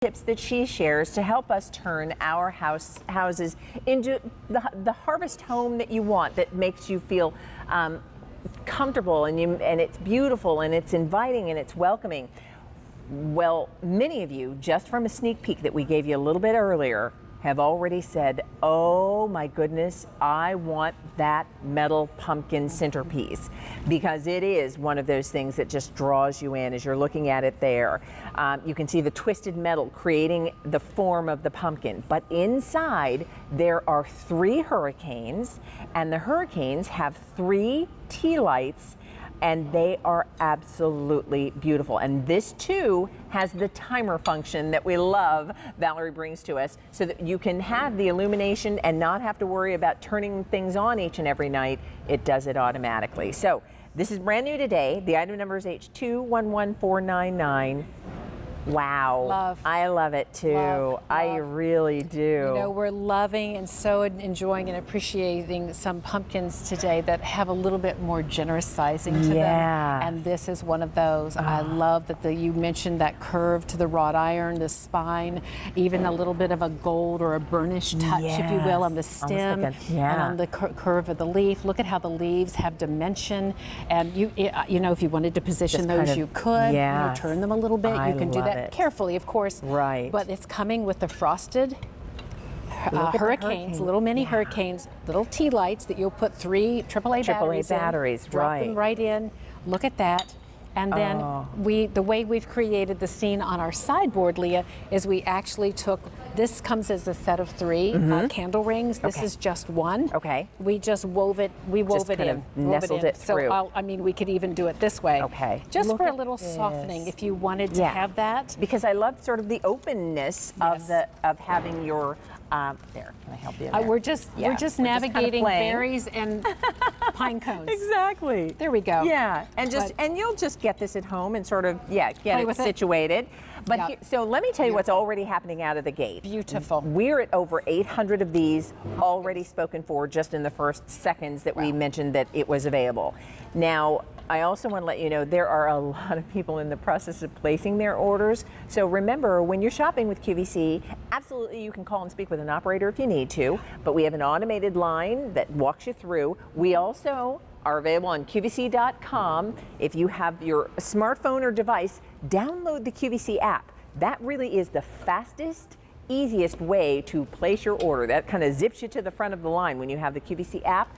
tips that she shares to help us turn our houses into the harvest home that you want, that makes you feel comfortable and it's beautiful and it's inviting and it's welcoming. Well, many of you, just from a sneak peek that we gave you a little bit earlier, have already said, oh my goodness, I want that metal pumpkin centerpiece, because it is one of those things that just draws you in as you're looking at it there. You can see the twisted metal creating the form of the pumpkin, but inside there are 3 hurricanes, and the hurricanes have 3 Tealights, and they are absolutely beautiful. And this too has the timer function that we love, Valerie brings to us, so that you can have the illumination and not have to worry about turning things on each and every night. It does it automatically. So this is brand new today. The item number is H211499. Wow. Love. I love it too. Love. I really do. You know, we're loving and so enjoying and appreciating some pumpkins today that have a little bit more generous sizing to them. And this is one of those. I love that you mentioned that curve to the wrought iron, the spine, even a little bit of a gold or a burnished touch, if you will, on the stem and on the curve of the leaf. Look at how the leaves have dimension. And you know, if you wanted to position those, you could. You know, turn them a little bit. You can do that carefully, of course. Right. But it's coming with the frosted hurricanes, little mini hurricanes, little Tealights that you'll put 3 AAA batteries in, drop them right in. Look at that. And then the way we've created the scene on our sideboard, Leah, is we actually took, this comes as a set of 3 candle rings. This is just one. Okay. We just wove it, Nestled it through. So I mean, we could even do it this way. Okay. Just for a little softening, if you wanted to have that. Because I love sort of the openness of having your there, can I help you? We're just navigating berries and pine cones. Exactly. There we go. Yeah, and you'll just get this at home and sort of get it situated. But so let me tell you what's already happening out of the gate. Beautiful. We're at over 800 of these already spoken for just in the first seconds that we mentioned that it was available. Now, I also want to let you know there are a lot of people in the process of placing their orders. So remember, when you're shopping with QVC, absolutely you can call and speak with an operator if you need to, but we have an automated line that walks you through. We also are available on QVC.com. If you have your smartphone or device, download the QVC app. That really is the fastest, easiest way to place your order. That kind of zips you to the front of the line when you have the QVC app.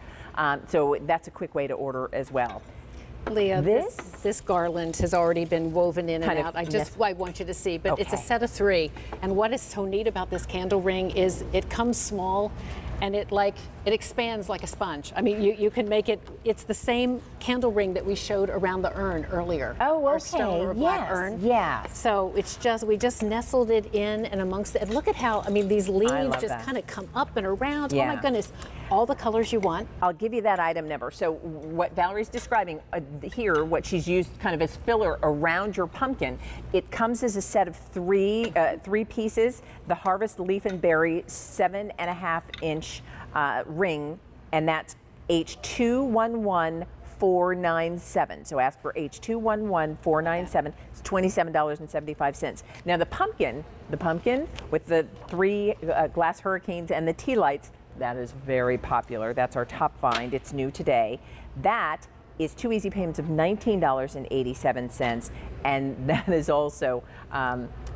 So that's a quick way to order as well. Leah, this garland has already been woven in and out. I want you to see, but it's a set of 3. And what is so neat about this candle ring is it comes small and it expands like a sponge. I mean, you can make it, it's the same candle ring that we showed around the urn earlier. Oh, okay. Our stone or black urn. Yeah. So we just nestled it in and amongst it. And look at how, I mean, these leaves just kind of come up and around. Yeah. Oh my goodness. All the colors you want. I'll give you that item number. So what Valerie's describing here, what she's used kind of as filler around your pumpkin, it comes as a set of 3 pieces. The Harvest Leaf and Berry 7.5-inch ring, and that's H211497. So ask for H211497. It's $27.75. Now the pumpkin with the 3 glass hurricanes and the Tealights, that is very popular. That's our top find. It's new today. That is 2 easy payments of $19.87. And that is also,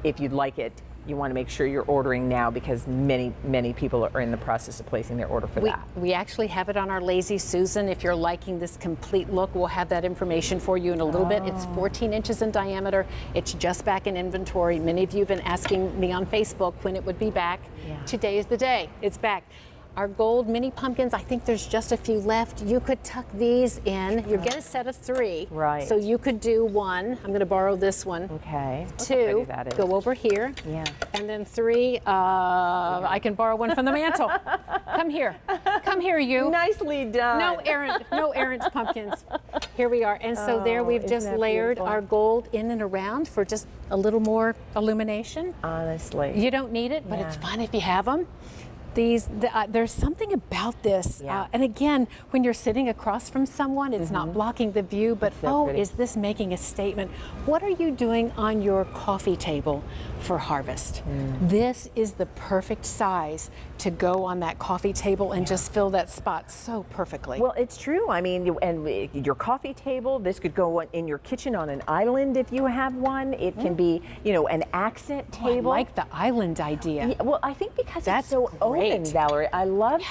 if you'd like it, you want to make sure you're ordering now, because many, many people are in the process of placing their order for that. We actually have it on our Lazy Susan. If you're liking this complete look, we'll have that information for you in a little bit. It's 14 inches in diameter. It's just back in inventory. Many of you have been asking me on Facebook when it would be back. Today is the day. It's back. Our gold mini pumpkins, I think there's just a few left. You could tuck these in. You get a set of 3. Right. So you could do 1. I'm going to borrow this one. Okay. 2, go over here. Yeah. And then 3, I can borrow one from the mantle. Come here. Come here, you. Nicely done. No errant pumpkins. Here we are. And so there we've just layered our gold in and around for just a little more illumination. Honestly. You don't need it, but it's fun if you have them. There's something about this. And again, when you're sitting across from someone, it's not blocking the view, but is this making a statement? What are you doing on your coffee table for harvest? This is the perfect size to go on that coffee table and just fill that spot so perfectly. Well, it's true. I mean, and your coffee table, this could go in your kitchen on an island if you have one. It can be, an accent table. I like the island idea. Yeah, well, I think because That's it's so great. open, Valerie. I love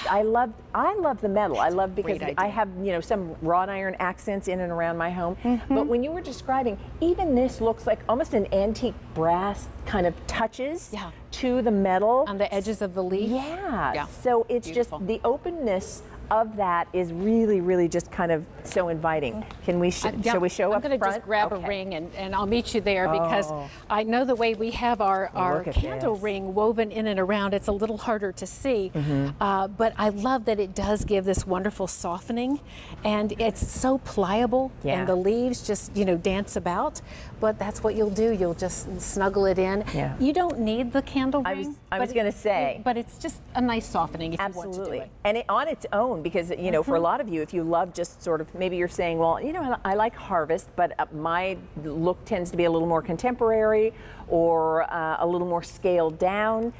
the metal. I love because I have, some wrought iron accents in and around my home. But when you were describing, even this looks like almost an antique brass kind of touches to the metal. On the edges of the leaf. Yeah. So it's Beautiful. just the openness of that is really, really just kind of so inviting. Can we, shall we show up front? I'm going to just grab a ring and I'll meet you there because I know the way we have our candle ring woven in and around, it's a little harder to see. But I love that it does give this wonderful softening and it's so pliable and the leaves just, dance about. But that's what you'll do. You'll just snuggle it in. You don't need the candle ring. I was going to say. But it's just a nice softening if you want to do it. And on its own, because, for a lot of you, if you love just sort of, maybe you're saying, well, I like harvest, but my look tends to be a little more contemporary or a little more scaled down.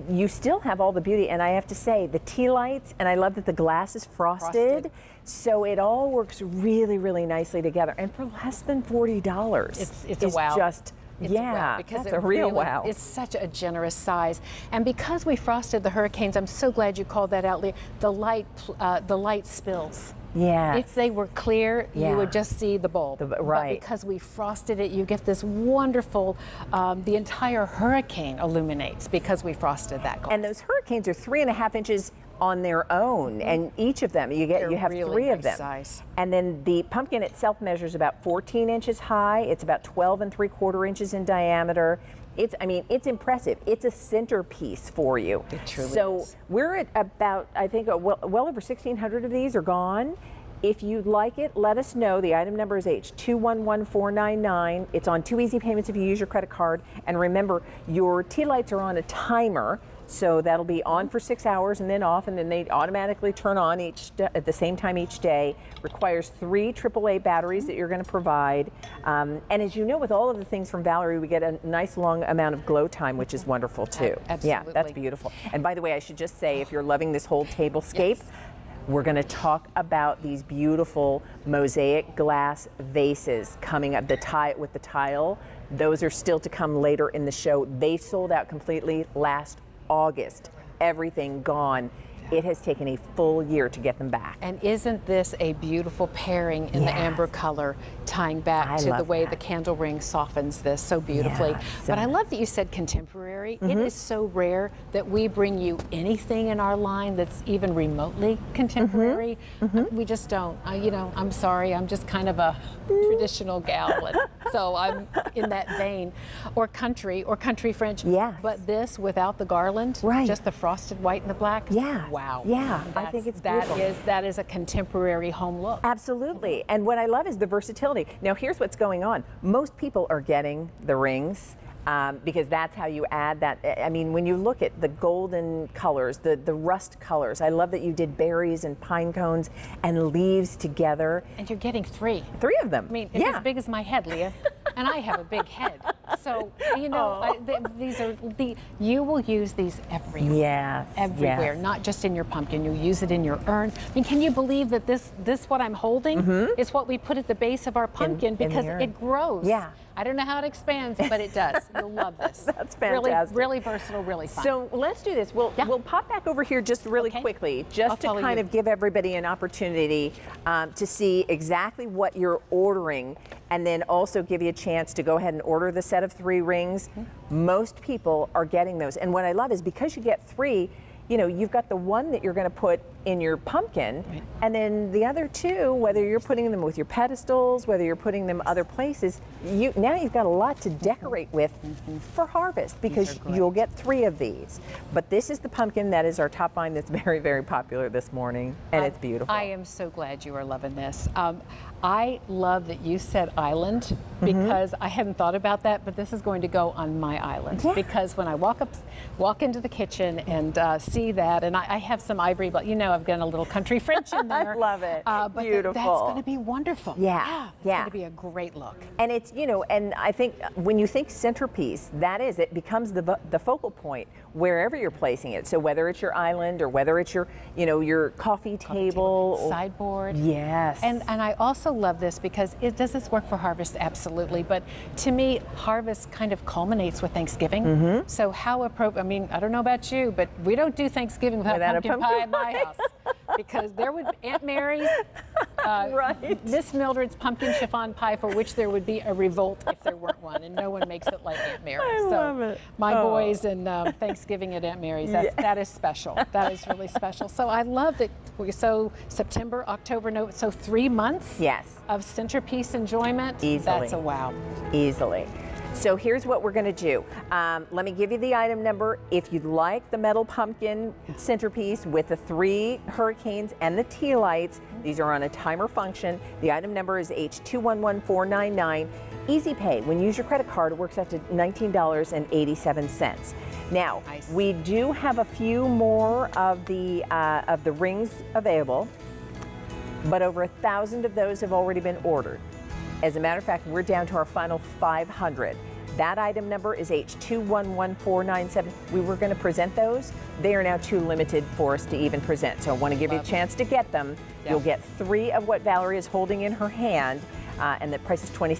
You still have all the beauty. And I have to say, the Tealights, and I love that the glass is frosted. So it all works really, really nicely together. And for less than $40, it's a wow. Because that's a real wow. It's such a generous size, and because we frosted the hurricanes, I'm so glad you called that out, Leah. The light spills. Yeah. If they were clear, you would just see the bulb. Right. But because we frosted it, you get this wonderful. The entire hurricane illuminates because we frosted that glass. And those hurricanes are 3.5 inches on their own, and each of them you have really 3 of nice them. Size. And then the pumpkin itself measures about 14 inches high. It's about 12 3/4 inches in diameter. It's impressive. It's a centerpiece for you. It truly so is. We're at about, I think, well over 1,600 of these are gone. If you'd like it, let us know. The item number is H211499. It's on 2 easy payments if you use your credit card. And remember, your Tealights are on a timer. So that'll be on for 6 hours and then off, and then they automatically turn on at the same time each day. Requires 3 AAA batteries that you're going to provide. And as you know, with all of the things from Valerie, we get a nice long amount of glow time, which is wonderful too. Absolutely. Yeah, that's beautiful. And by the way, I should just say, if you're loving this whole tablescape, we're going to talk about these beautiful mosaic glass vases coming up with the tile. Those are still to come later in the show. They sold out completely last August. Everything gone. It has taken a full year to get them back. And isn't this a beautiful pairing in the amber color, tying back to the way the candle ring softens this so beautifully. But I love that you said contemporary. It is so rare that we bring you anything in our line that's even remotely contemporary. We just don't. I'm sorry, I'm just kind of a traditional gal, and so I'm in that vein. Or country French. But this without the garland, just the frosted white and the black. Wow. Yeah, I think it's beautiful. That is a contemporary home look. Absolutely. And what I love is the versatility. Now, here's what's going on. Most people are getting the rings because that's how you add that. I mean, when you look at the golden colors, the rust colors, I love that you did berries and pine cones and leaves together. And you're getting 3. 3 of them. I mean, it's as big as my head, Leah. And I have a big head. So, you will use these everywhere. Everywhere, not just in your pumpkin. You'll use it in your urn. I mean, can you believe that this what I'm holding is what we put at the base of our pumpkin because it grows. I don't know how it expands, but it does. You'll love this. That's fantastic. Really versatile, really fun. So let's do this. We'll pop back over here just really quickly, just to kind of give everybody an opportunity to see exactly what you're ordering, and then also give you a chance to go ahead and order the set of 3 rings. Most people are getting those. And what I love is because you get 3, you've got the one that you're going to put in your pumpkin, and then the other 2, whether you're putting them with your pedestals, whether you're putting them other places, now you've got a lot to decorate with for harvest, because you'll get 3 of these. But this is the pumpkin that is our top vine that's very, very popular this morning, and it's beautiful. I am so glad you are loving this. I love that you said island, because I hadn't thought about that, but this is going to go on my island. Yeah. Because when I walk into the kitchen and see that, and I have some ivory, but I've got a little country French in there. I love it. But Beautiful. that's going to be wonderful. Yeah. It's going to be a great look. And it's, and I think when you think centerpiece, it becomes the focal point wherever you're placing it. So whether it's your island or whether it's your, your coffee table. Sideboard. Yes. And I also love this because does this work for harvest? Absolutely. But to me, harvest kind of culminates with Thanksgiving. So how appropriate, I don't know about you, but we don't do Thanksgiving without pumpkin pie in my house. Because there would, Aunt Mary's, right. Miss Mildred's pumpkin chiffon pie, for which there would be a revolt if there weren't one, and no one makes it like Aunt Mary. I love it. My boys and Thanksgiving at Aunt Mary's, that is special. That is really special. So I love that. So September, October, November, so 3 months of centerpiece enjoyment. Easily. That's a wow. Easily. So here's what we're going to do. Let me give you the item number. If you'd like the metal pumpkin centerpiece with the 3 hurricanes and the Tealights, these are on a timer function. The item number is H211499. Easy pay. When you use your credit card, it works out to $19.87. Now, we do have a few more of the rings available, but over 1,000 of those have already been ordered. As a matter of fact, we're down to our final 500. That item number is H211497. We were going to present those. They are now too limited for us to even present. So I want to give you a chance to get them. You'll get 3 of what Valerie is holding in her hand, and the price is $26.